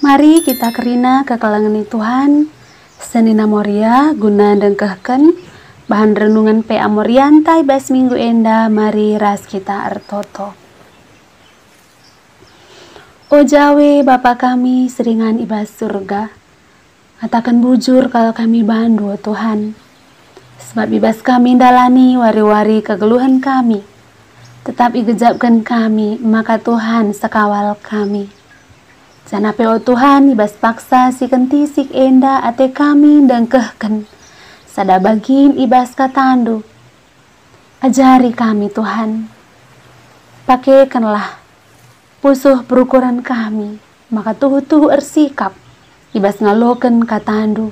Mari kita kerina ke kalangan Tuhan, senina moria guna dengkehken bahan renungan pe amoriantai bas minggu enda. Mari ras kita ertoto. O Jawe Bapa kami seringan ibas surga, katakan bujur kalau kami bandu Tuhan, sebab ibas kami dalani wari-wari kegeluhan kami, tetap igejapkan kami, maka Tuhan sekawal kami. Janape o Tuhan ibas paksa si kentisik enda ate kami dengkehken, sada bagin ibas katandu. Ajari kami Tuhan, pakaikanlah pusuh berukuran kami, maka tuhu-tuhu ersikap ibas ngaloken katandu.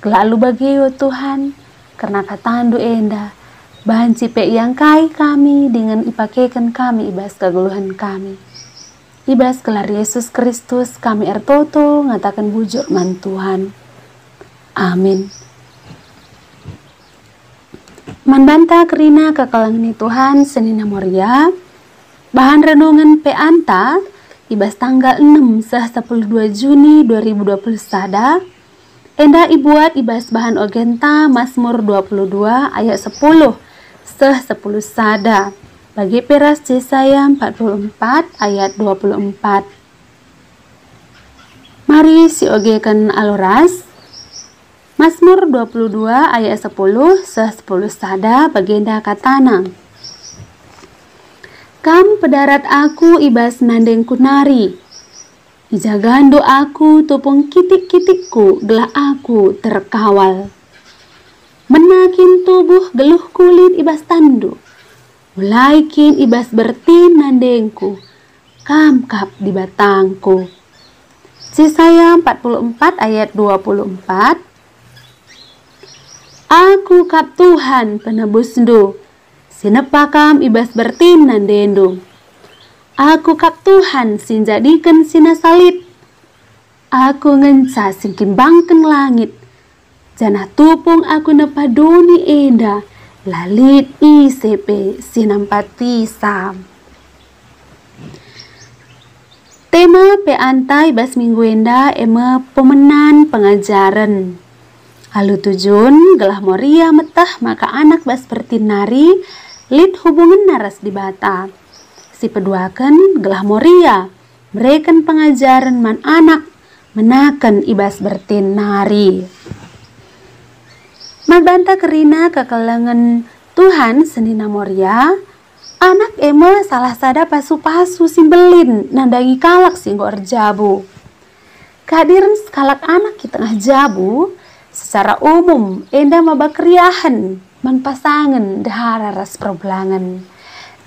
Lalu bagi o Tuhan, karena katandu enda bahan cipe yang kai kami dengan ipakaikan kami ibas kegeluhan kami. Ibas gelar Yesus Kristus kami ertoto ngatakan bujur man Tuhan. Amin. Manbanta kerina ke kalangan Tuhan senina moria. Bahan renungan pe anta ibas tanggal 6 sah 12 Juni 2020 sada. Enda ibuat ibas bahan ogenta Mazmur 22 ayat 10 sah 10 sada. Bagi peras Yesaya 44 ayat 24. Mari si ogekan aloras. Mazmur 22 ayat 10 sah 10 sada bagenda katana. Kam pedarat aku ibas nandengku nari, ijagando aku tupung kitik-kitikku gelah aku terkawal. Menakin tubuh geluh kulit ibas tandu, mulai kin ibas bertin nandengku, kamkap di batangku. Yesaya 44 ayat 24. Aku kap Tuhan penebusndu, sinepakam ibas bertin nandendo. Aku kap Tuhan sinjadikan sinasalit. Aku ngenca singkimbangken langit, janah tupung aku nepadoni enda, lalit ICP sinampati sam. Tema pe antai bas minggu enda ema pemenan pengajaran. Alu tujun gelah moria metah maka anak bas bertinari lid hubungan naras di bata. Si peduakan gelah moria mereken pengajaran man anak menaken ibas bertinari. Mabanta kerina ke kalangan Tuhan senina moria. Anak ema salah sada pasu-pasu simbelin nandangi kalak singgo erjabu. Kehadiran sekalak anak di tengah jabu secara umum enda mabakriahan man pasangan dahara ras perbelangan.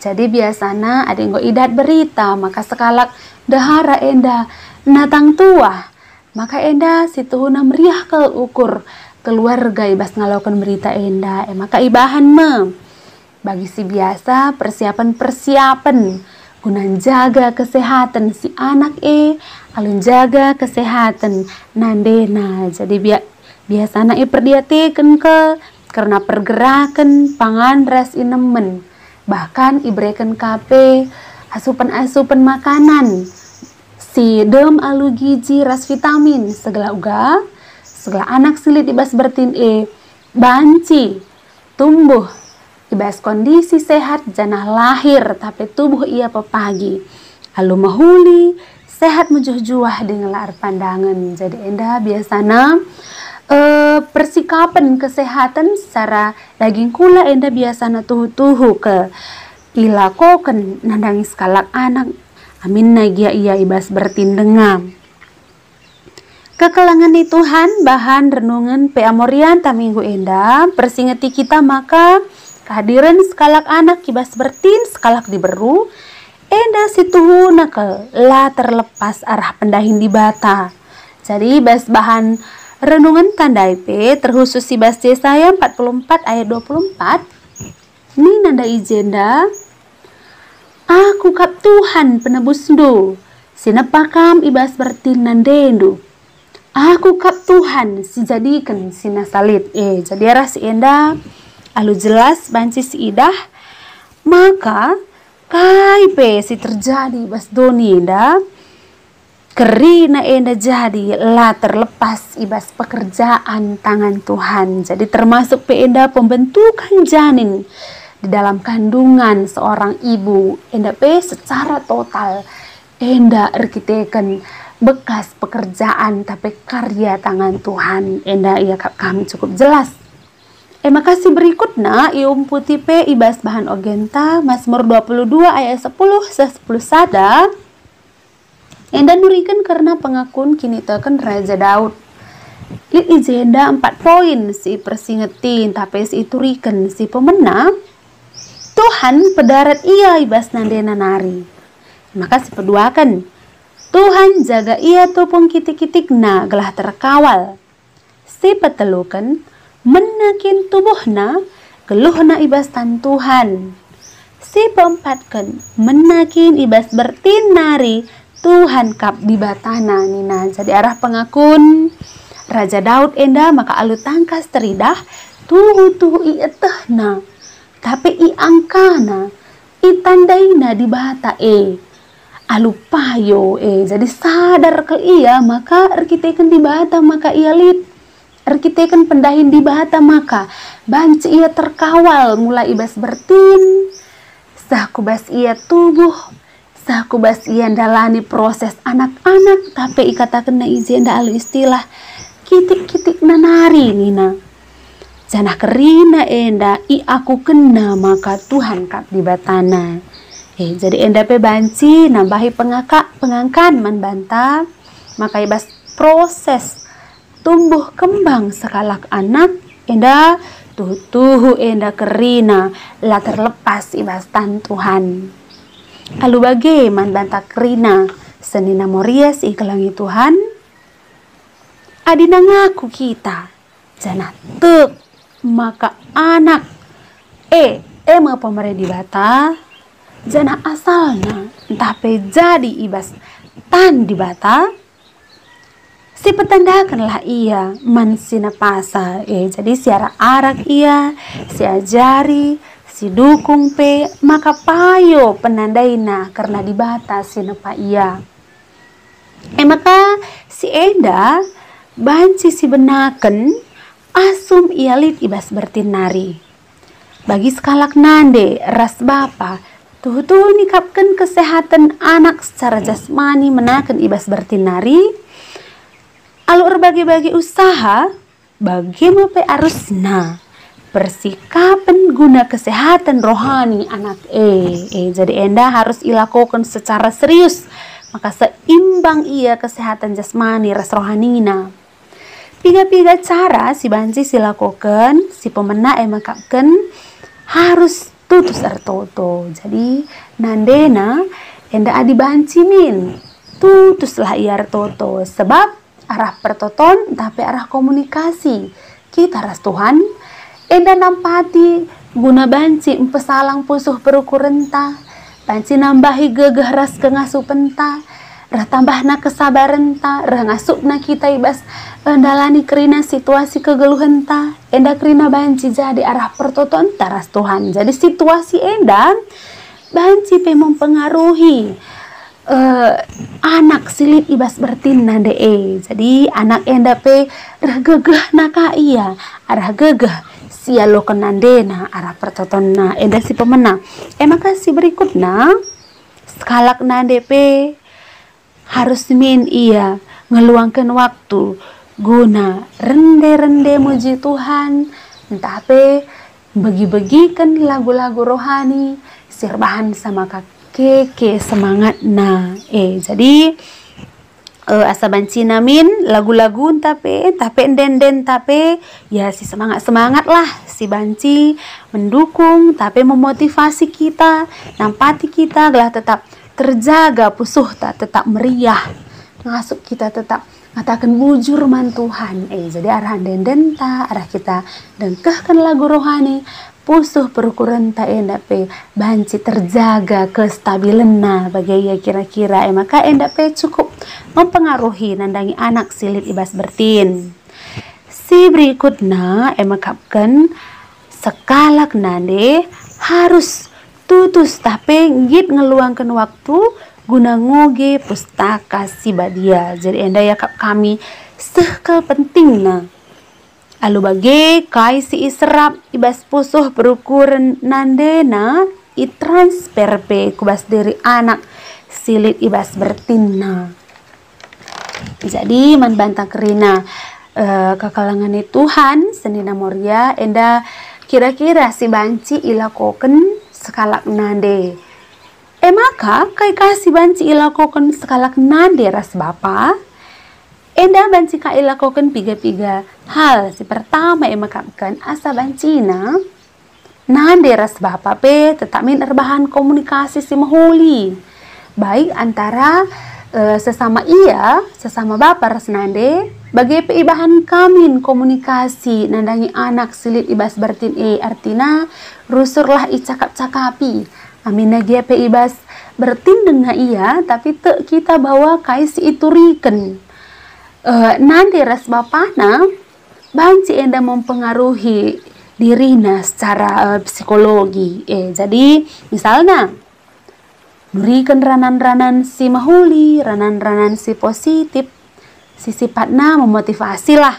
Jadi biasana ada yang idat berita maka sekalak dahara enda natang tua, maka enda situhuna meriah ke ukur keluarga ibas ngalakukan berita enda maka ibahan bagi si biasa persiapan guna jaga kesehatan si anak alun jaga kesehatan nandena. Jadi biasana perdiatikan ke karena pergerakan pangan ras inemen, bahkan ibrekan kape asupan makanan si dem alu gizi ras vitamin segala uga segala anak silit ibas bertin banci tumbuh ibas kondisi sehat janah lahir tapi tubuh ia pepagi alu mahuli sehat mujuh-juah dengan lar pandangan. Jadi enda biasana persikapan kesehatan secara daging kula enda biasana tuhu-tuhu ke ilakoken nandangi sekalak anak amin nagia ia ibas bertindengam. Kekalangan di Tuhan bahan renungan pe amorian ta minggu enda persingeti kita maka kehadiran sekalak anak ibas bertin sekalak diberu enda situhu nakel la terlepas arah pendahin di bata. Jadi bas bahan renungan tandai pe terkhusus si bas Yesaya 44 ayat 24. Ini nanda ijenda. Aku kap Tuhan penebusndu, sinepakam ibas bertin nandendu. Aku kap Tuhan si jadikan sinasalit. Jadi arah si enda alu jelas banci si idah maka kai pe si terjadi bas doni enda Kerina enda jadi lah terlepas ibas pekerjaan tangan Tuhan. Jadi termasuk enda pembentukan janin di dalam kandungan seorang ibu. Enda secara total enda arkiteken bekas pekerjaan tapi karya tangan Tuhan. Enda ia kami cukup jelas. Makasih berikutnya iumputi ibas bahan ogenta Mazmur 22 ayat 10 sada. Enda nurikan karena pengakun kini teken Raja Daud. Lit ijenda 4 poin si persingetin tapi si iturikan si pemena. Tuhan pedarat ia ibas nandena nari. Maka si peduakan. Tuhan jaga ia tupung kitik-kitikna gelah terkawal. Si petelukan menakin tubuhna geluhna ibas tan Tuhan. Si peempatkan menakin ibas bertinari Tuhan kap di batana nina. Jadi arah pengakun Raja Daud enda maka alu tangkas teridah tuhu i etehna tapi i angkana i tandaina di bata alu payo jadi sadar ke ia maka arkiteken di bata maka ia lit arkiteken pendahin di bata maka banci ia terkawal mulai ibas bertin sakubas ia tubuh sakubas ia dalani proses anak-anak tapi ikatakan na izenda alu istilah kitik-kitik nanari nina janah kerina enda i aku kena maka Tuhan kap di batana. Jadi enda banci nambahi pengangkan membantah maka ibas proses tumbuh kembang sekalak anak enda tuhu enda kerina lah terlepas ibas tan Tuhan. Alu bage man bantah kerina senina morias ikelangi Tuhan adina ngaku kita janah tek maka anak emang pemerintah di bata janah asalnya tapi jadi ibas tan di bata si petandakanlah ia man sina pasa jadi siara arak ia si ajari si dukung maka payo penandaina karena di bata sina pa ia maka si enda banci si benaken asum ialit ibas bertinari bagi sekalak nande ras bapa tuh nikapkan kesehatan anak secara jasmani menaken ibas bertinari alu berbagi-bagi usaha bagi mepe arusna persikapan guna kesehatan rohani anak jadi enda harus ilakukan secara serius maka seimbang ia kesehatan jasmani ras rohanina. Piga-piga cara si banci silakukan si pemena emakapkan harus tutus artoto. Jadi nandena enda adi banci min tutuslah ia artoto sebab arah pertoton tapi arah komunikasi kita ras Tuhan enda nampati guna banci empesalang pusuh perukurenta banci nambahi gegeh ras kengasuh penta rah tambahna kesabaran ta rah ngasupna kita ibas dalani kerina situasi kegeluhan ta enda kerina banci jadi arah pertoton taras Tuhan jadi situasi enda banci mempengaruhi anak silit ibas bertina jadi anak enda rah gegeh naka iya arah gegeh sialo kenandena arah pertoton na enda si pemena makasih berikutnya skalak nande harus min ia ngeluangkan waktu guna rende-rende muji Tuhan entah bagi-bagikan lagu-lagu rohani sirbahan sama kakek semangat jadi asa banci namin lagu-lagu tapi enden tapi ya si semangat lah si banci mendukung tapi memotivasi kita nampati kita gelah tetap terjaga pusuh tak tetap meriah ngasuk kita tetap ngatakan bujur man Tuhan jadi arah denden ta arah kita dengkahkan lagu rohani pusuh perukuran ta enda banci terjaga kestabilenna bagaya kira-kira maka enda cukup mempengaruhi nandangi anak silit ibas bertin si berikutnya makapkan sekalak nande harus tutus tapi ngit ngeluangkan waktu guna ngoge pustaka si badia. Jadi enda yakap kami sehkel penting na. Alu bage kai si iserap ibas pusuh berukuran nandena i transfer pe kubas dari anak silit ibas bertina. Jadi man bantah kerina kekalangan Tuhan senina moria enda kira-kira si banci ilakoken sekalak nande. Maka kai kasih banci ilakoken sekalak nande ras bapa. Enda banci ka ilakoken piga-piga hal. Si pertama makapkan asa bancina nande ras bapa pe tetap min erbahan komunikasi si mahuli. Baik antara sesama bapa ras nande bagi peibahan kamin komunikasi nandangi anak silit ibas bertin artina rusurlah i cakap-cakapi amin nagia peibas bertin dengan iya tapi te kita bawa kaisi itu riken nanti ras bapana banci enda mempengaruhi dirina secara psikologi jadi misalnya berikan ranan-ranan si mahuli, ranan-ranan si positif, si sifatna memotivasi lah,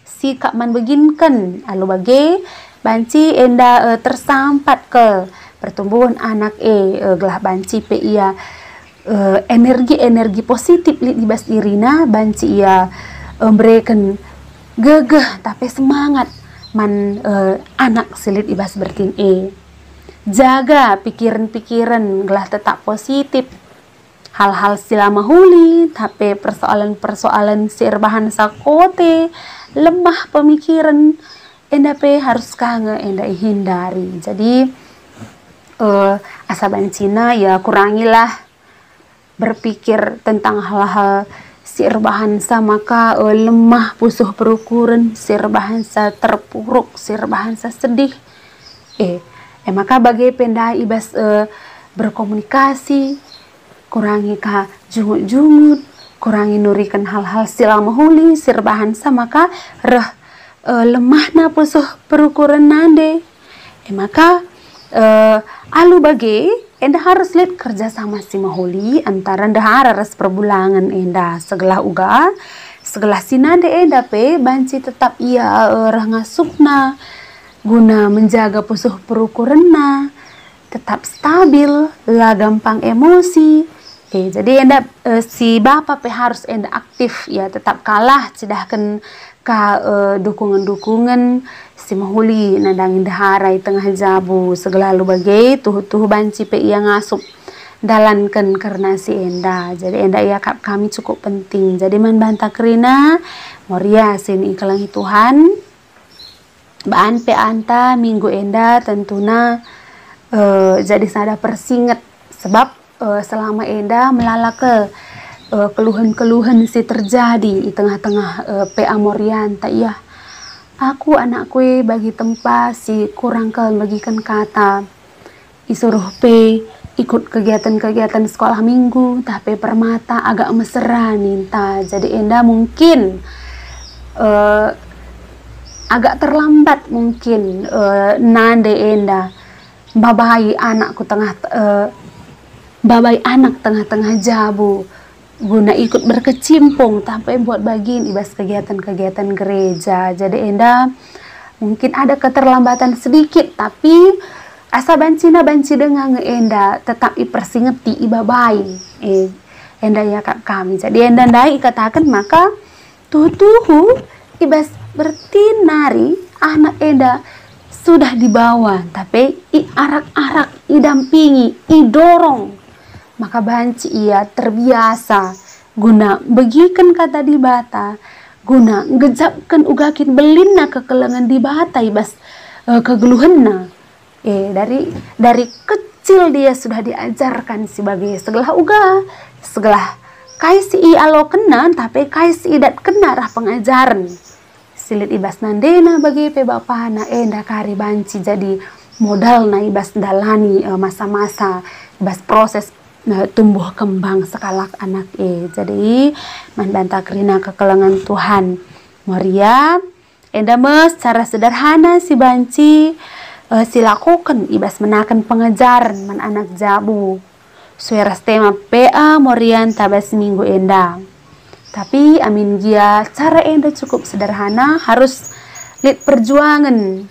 si kak man beginkan, alu bage banci enda tersampat ke pertumbuhan anak gelah banci pe ia energi positif li dibas irina banci ia berikan gegeh tapi semangat man anak silit ibas bertin jaga pikiran-pikiran gelah tetap positif hal-hal sila mahuli tapi persoalan-persoalan sirbahan sakote lemah pemikiran enda pe harus kange enda hindari. Jadi asa bancina ya kurangilah berpikir tentang hal-hal sirbahan sa maka lemah pusuh perukuran sirbahan sa terpuruk sirbahan sa sedih maka bagi pendai ibas berkomunikasi kurangi ka jungut-jungut kurangi nurikan hal-hal sila mahuli sirbahan sa maka lemah na pusuh perukuran nande maka alu bagi enda harus lihat kerja sama si mahuli antara ndahara ras perbulangan enda segelah uga segelah sinande enda pe banci tetap ia rangasupna guna menjaga pusuh perukuranna tetap stabil lah gampang emosi jadi enda si bapak pe harus enda aktif ya tetap kalah cidahkan ka dukungan-dukungan si mahuli nandangin daharai tengah jabu segala lu bagai tuh banci pe ia ngasup dalankan karena si enda jadi enda ia kap kami cukup penting jadi man bantah kerina moria sini kelangi Tuhan baan pe anta minggu enda tentuna jadi sada persinget sebab selama enda melala ke keluhan-keluhan si terjadi di tengah-tengah pe amorian tak iya aku anak kue bagi tempat si kurang bagikan kata isuruh pe ikut kegiatan-kegiatan sekolah minggu tapi permata agak mesra ninta jadi enda mungkin agak terlambat mungkin nande enda babai anakku babai anak tengah-tengah jabu guna ikut berkecimpung tapi buat bagian ibas kegiatan-kegiatan gereja jadi enda mungkin ada keterlambatan sedikit tapi asa banci dengan enda tetap ipersingeti ibabai enda ya kak kami jadi enda ndai katakan maka tuh ibas bertinari anak enda sudah dibawa tapi arak-arak idampingi idorong maka banci ia terbiasa guna begikan kata di bata guna ngejapkan ugakin belinna kekelengan di bata ibas kegeluhenna dari kecil dia sudah diajarkan sebagai segelah uga segelah kaisi i alo kena tapi kaisi idat kena rah pengajaran silit ibas nandena bagi pe bapana enda kari banci jadi modal na ibas dalani masa-masa ibas proses tumbuh kembang sekalak anak jadi mandanta kerina kekelengan Tuhan moria enda secara sederhana si banci silakukan ibas menakan pengajaran man anak jabu sueras tema PA morian tabas minggu enda. Tapi amin gia cara enda cukup sederhana, harus lihat perjuangan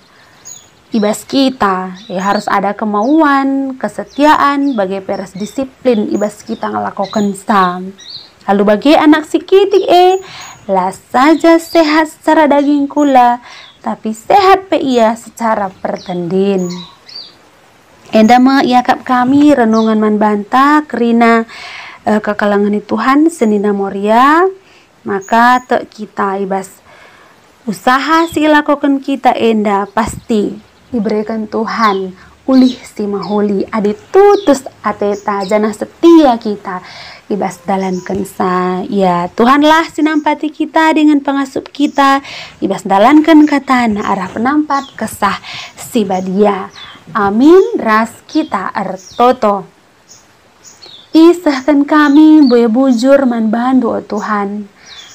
ibas kita. Harus ada kemauan, kesetiaan, bagi peres disiplin ibas kita ngelakukan sam. Lalu bagi anak sikiti lah saja sehat secara daging kula, tapi sehat pe ia secara pertendin. Enda yakap kami renungan man banta kerina kekalangan Tuhan senina moria, maka tek kita ibas usaha si lakukan kita enda pasti diberikan Tuhan ulih si mahuli adi tutus ateta janah setia kita ibas dalankan sa. Ya Tuhanlah sinampati kita dengan pengasup kita ibas dalankan katana arah penampat kesah si badia. Amin. Ras kita ertoto. Isahkan kami boya bujur man bandu o Tuhan.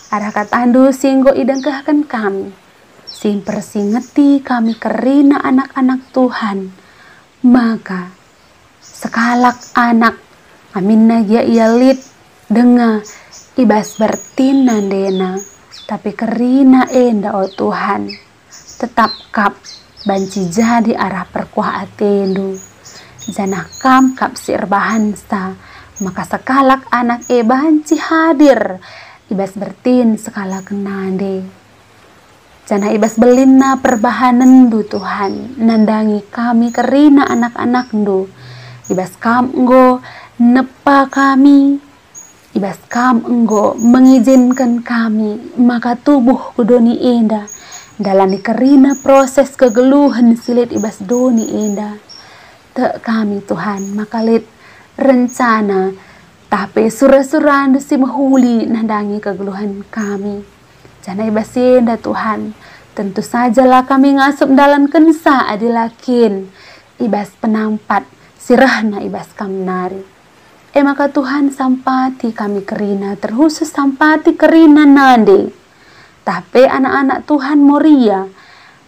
Arah katandu singgo idengkahkan kami. Sim persingeti kami kerina anak-anak Tuhan. Maka sekalak anak amin nagia ialit denga ibas bertinan dena. Tapi kerina enda o Tuhan. Tetap kap banci jadi arah perkuah atendu. Janah kam kap sirbahan sa. Maka sekalak anak banci hadir. Ibas bertin sekalak nande. Janah ibas belina perbahanan du Tuhan. Nandangi kami kerina anak-anak du. Ibas kam enggo nepa kami. Ibas kam enggo mengizinkan kami. Maka tubuh kudoni enda. Dalani kerina proses kegeluhan silit ibas doni enda. Tek kami Tuhan makalit rencana tapi surah-surah si mahuli nandangi kegeluhan kami. Jana ibas enda Tuhan. Tentu sajalah kami ngasup dalam kensa adilakin ibas penampat sirahna ibas kamnari. Maka Tuhan sampati kami kerina terkhusus sampati kerina nande. Tapi anak-anak Tuhan moria,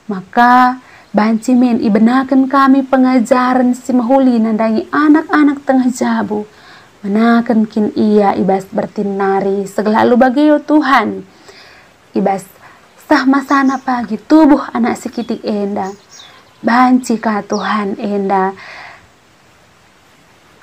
maka banci men ibenakan kami pengajaran si mahuli nandangi anak-anak tengah jabu. Menakan kin ia ibas bertinari segelalu bagi Tuhan. Ibas sah masana pagi tubuh anak sikitik enda. Banci ka Tuhan enda.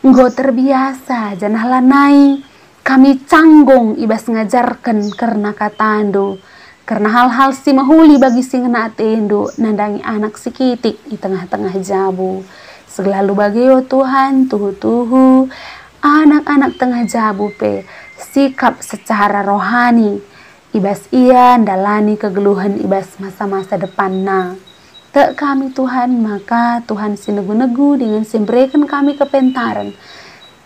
Enggo terbiasa janah lanai kami canggung ibas ngajarkan karena katandu. Karena hal-hal si mahuli bagi si ngena atendu nandangi anak sikitik di tengah-tengah jabu. Segelalu bagi Tuhan tuhu-tuhu anak-anak tengah jabu pe sikap secara rohani. Ibas ia ndalani kegeluhan ibas masa-masa depan na. Tek kami Tuhan maka Tuhan sinegu-negu dengan simbrekan kami kepentaran.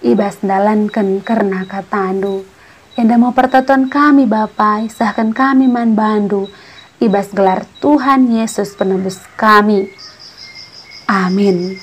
Ibas ndalankan karena katandu. Enda mau pertatuan kami Bapa, sahkan kami man bandu, ibas gelar Tuhan Yesus penebus kami. Amin.